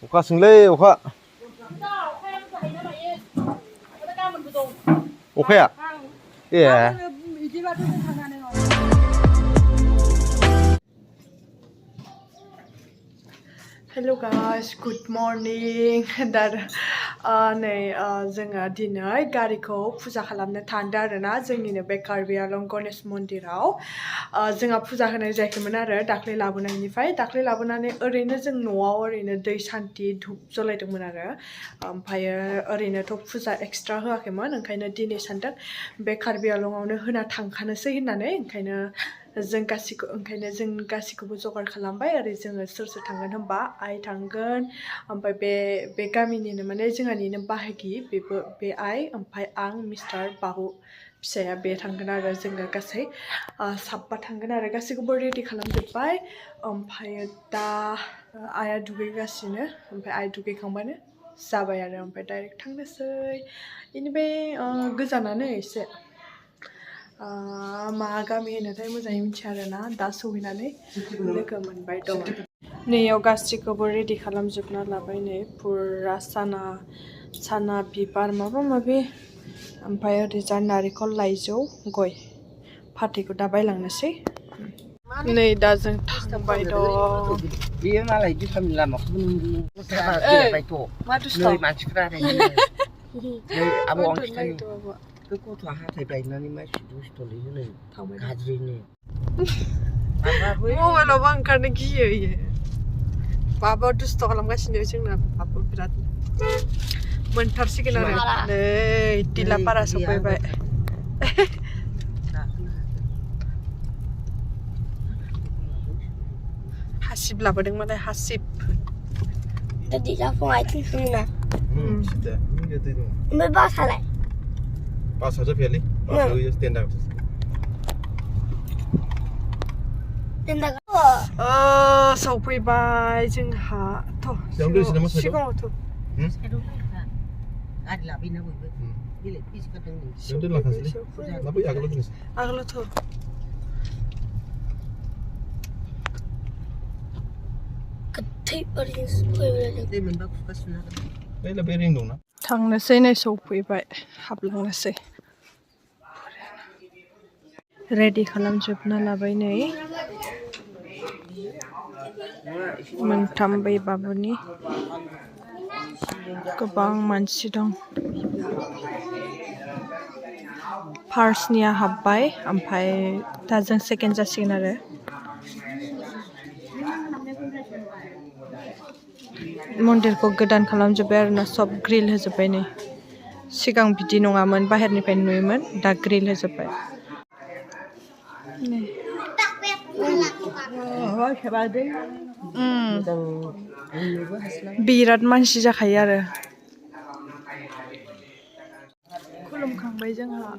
अखा सोंलै अखा अखाया ए Hello guys, good morning. Dar नै जोङो दिनै गारिखौ फुजा खालामनो थांदों आरोना जोंनिनो बे कार्बि आलं गणेश मन्दिराव जोंहा फुजा होनाय जायाखैमोन आरो दाख्लै लाबोनायनिफ्राय दाख्लै लाबोनानै ओरैनो जों न'आव ओरैनो दै सान्ति धुप जलायदोंमोन आरो ओमफ्रायो ओरैनोथ' फुजा एक्सट्रा होआखैमोन ओंखायनो दिनै सानदों बे कार्बि आलंआवनो होना थांखानोसै होननानै ओंखायनो जों गासिखौबो जगार खालामबाय ओरै जोङो सोर सोर थांगोन होनबा आइ थांगोन ओमफ्राय बे गामिनिनो माने जोंहानिनो बाहागि बे आइ ओमफ्राय आं मिस्टार बाबु फिसाया बे थांगोन आरो जोङो गासै साबा थांगोन आरो गासैखौबो रेडि खालामजोब्बाय ओमफ्राय दा आइया दुगैगासिनो ओमफ्राय आइ दुगैखांबानो जाबाय आरो ओमफ्राय डाइरेक्ट थांनोसै बेनिफ्राय गोजानानो एसे मा गामि होनोथाय मोजाङै मिथिया आरोना दा सहैनानै लोगो मोनबाय दं नैयाव गासिखौबो रेडि खालामजोबना लाबाय नै फुरा साना बिबार माबा माबि ओमफ्राय ओरैजा नारेंखल लाइजौ गय फाथैखौ दा बायलांनोसै नै दा जों थांबाय दं बेयो मालाय दुखाननि लामाखौबो मा दुस्थ' मानसिफ्रा आब' आं खिथायो बे गथ'आ हाथाय बायनानै मा दुस्थ'लै होनो गाज्रिनो मबाइलावबो ओंखारनो गियो इयो बाबा दुस्थ' खालामगासिनो जोंना बाबा बिराद मोनथारसिगोन आरो नै दिलापारा सफैबाय हासिब लाबोदों मालाय हासिब tadi langsung aja sana. Sudah, ini dia tu. Bebas lah. Pas saja Feli, pas saja stand up. Tenda. सफैबाय जोंहा थ' सिगाङाव थ' आगोलावथ' थांनोसै नै सफैबाय हाबलांनोसै रेडि खालामजोबना लाबाय नै मोनथाम बै बाबुनि गोबां मानसि दं फार्स्टनिया हाबबाय ओमफ्राय दा जों सेकेन्ड जासिगोन आरो मन्दिरखौ गोदान खालामजोब्बाय आरोना सब ग्रिल होजोब्बाय नै सिगां बिदि नङामोन बाहेरनिफ्राय नुयोमोन दा ग्रिल होजोब्बाय बिराद मानसि जाखायो आरो खुलुमखांबाय जोंहा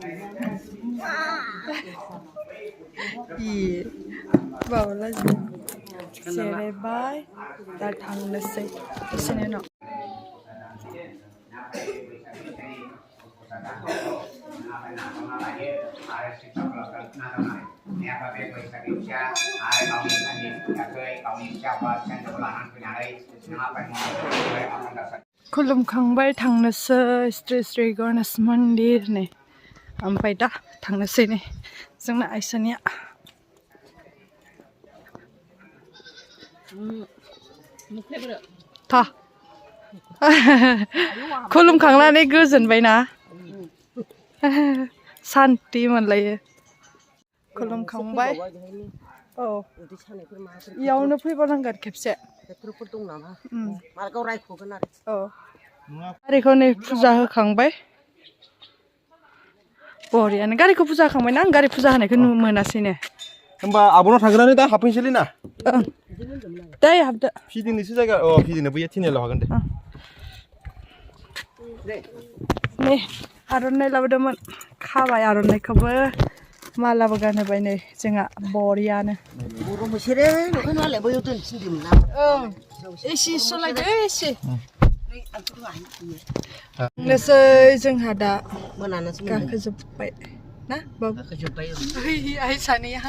बावला जिरायबाय दा थांनोसै एसेनि उनाव खुलुमखांबाय थांनोसै श्री गणेश मन्दिर नै ओमफ्राय दा थांनोसै नै जोंना आइसानिया था खुलुमखांनानै गोजोनबायना सान्ति मोनलायो खुलुमखांबाय औ इयावनो फैबावनांगोन खेबसे औ गारिखौ नै फुजा होखांबाय बरियानो गारिखौ फुजा होखांबायना आं गारि फुजा होनायखौ मोनासैनो होमबा आब'नाव थांगोनानै दा हाबफैनोसैलै ना दे हाबदो फिदिंनोसै जायगा फिदिंनो बैयो थिनियाल' हागोन दे नै आर'नाइ लाबोदोंमोन खाबाय आर'नाइखौबो मालाबो गानहोबाय नै जोंहा बरियानो एसे सलायदो एसे नोसै जोंहा दा मोनानोसो गाखोजोब्बाय ना बाबु गाखोजोब्बाय आइ सानैया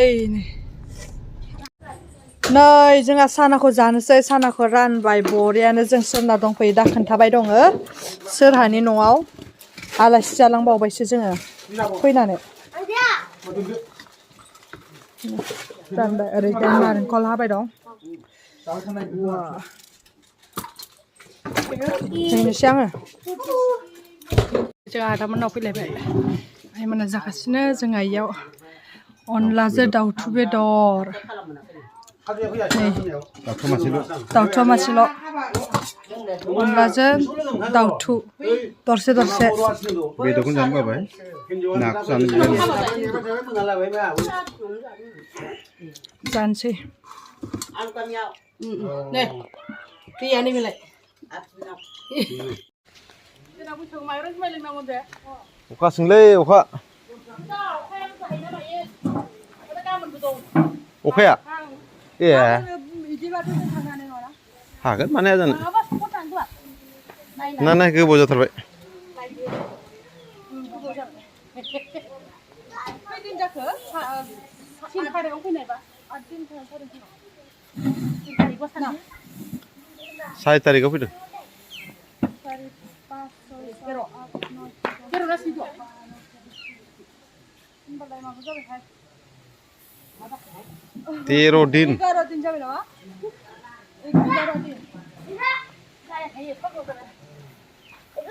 ओइ नै जोंहा सानाखौ जानोसै सानाखौ रानबाय बरियानो जों सोरना दंफैयो दा खोन्थाबाय दङ सोरहानि न'आव आलासि जालांबावबायसो जोङो फैनानै रानबाय ओरै दा नारेंखल हाबाय दं जोंनोसै आङो जोंहा आदामोननाव फैलायबाय आइमोना जागासिनो जोंहा इयाव अनलाजों दाउथु बेदर दाउथुआ मासेल' अनलाजों दाउथु दरसे दरसे बेदरखौनो जानो बाबाय नाखौ जानो जानोसै दैयानो बेलाय अखा सोंलै अखा अखाया ए हागोन माने जानो ना ना गोबाव जाथारबाय सारि तारिखाव फैदों तेर' दिन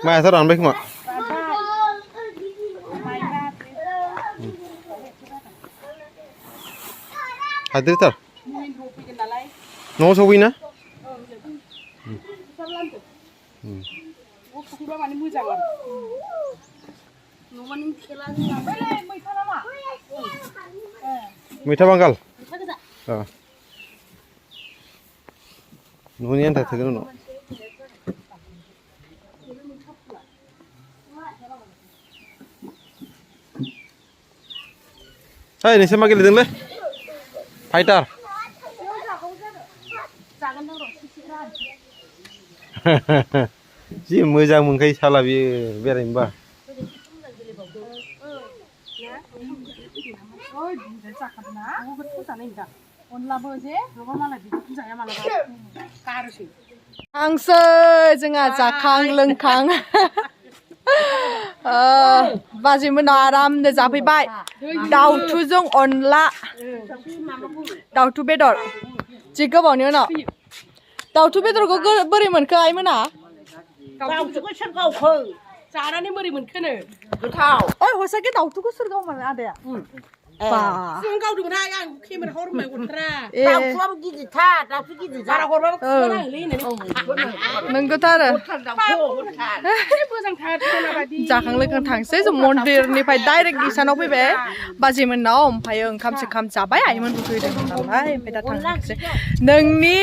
मायाथ' रानबाय खोमा हाद्रिथार न'आव सफैना मैथा बांगाल न'नि आन्था थोगोन उनाव ओइ नोंसोर मा गेलेदोंलै फाइटार जि मोजां मोनखायो साला बियो बेरायनोबा हांसो जोंहा जाखां लोंखां बाजैमोना आरामनो जाफैबाय दाउथुजों अनला दाउथु बेदर जि गोबावनि उनाव दाउथु बेदरखौ बोरै मोनखो आइमोना दाउथुखौ सोर गावखो जानानै बोरै मोनखोनो गोथाव ओइ हसाके दाउथुखौ सोर गावमारो आदाया बा जों गावदोंमोनहाय आं केमेराखौ हरबाय हरथारा दाउथुआबो गिदिरथार दाउथु गिदिर बारा हरबाबो खुगानाङोलै होननानै नंगौथ' आरो जाखां लोंखां थांसै जों मन्दिरनिफ्राय डाइरेक्ट इसानाव फैबाय बाजैमोननाव ओमफ्राय ओंखाम सोंखाम जाबाय आइमोनबो फैदोंमोन नालाय ओमफ्राय दा थांसै नोंनि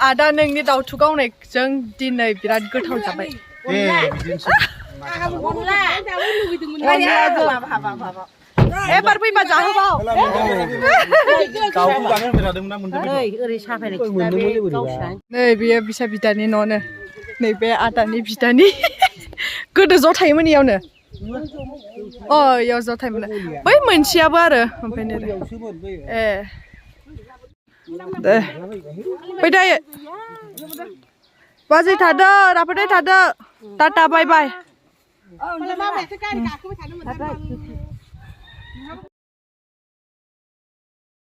आदा नोंनि दाउथु गावनायजों दिनै बिराद गोथाव जाबाय एबार फैबा जाहोबाव नै बेयो बिसा बिदानि न'नो नैबे आदानि बिदानि गोदो ज' थायोमोन इयावनो अ इयाव ज' थायोमोन बै मोनसेयाबो आरो ओमफ्राय ए दे फै दायो बाजै थादो राफोदै थादो टाटा बाय बाय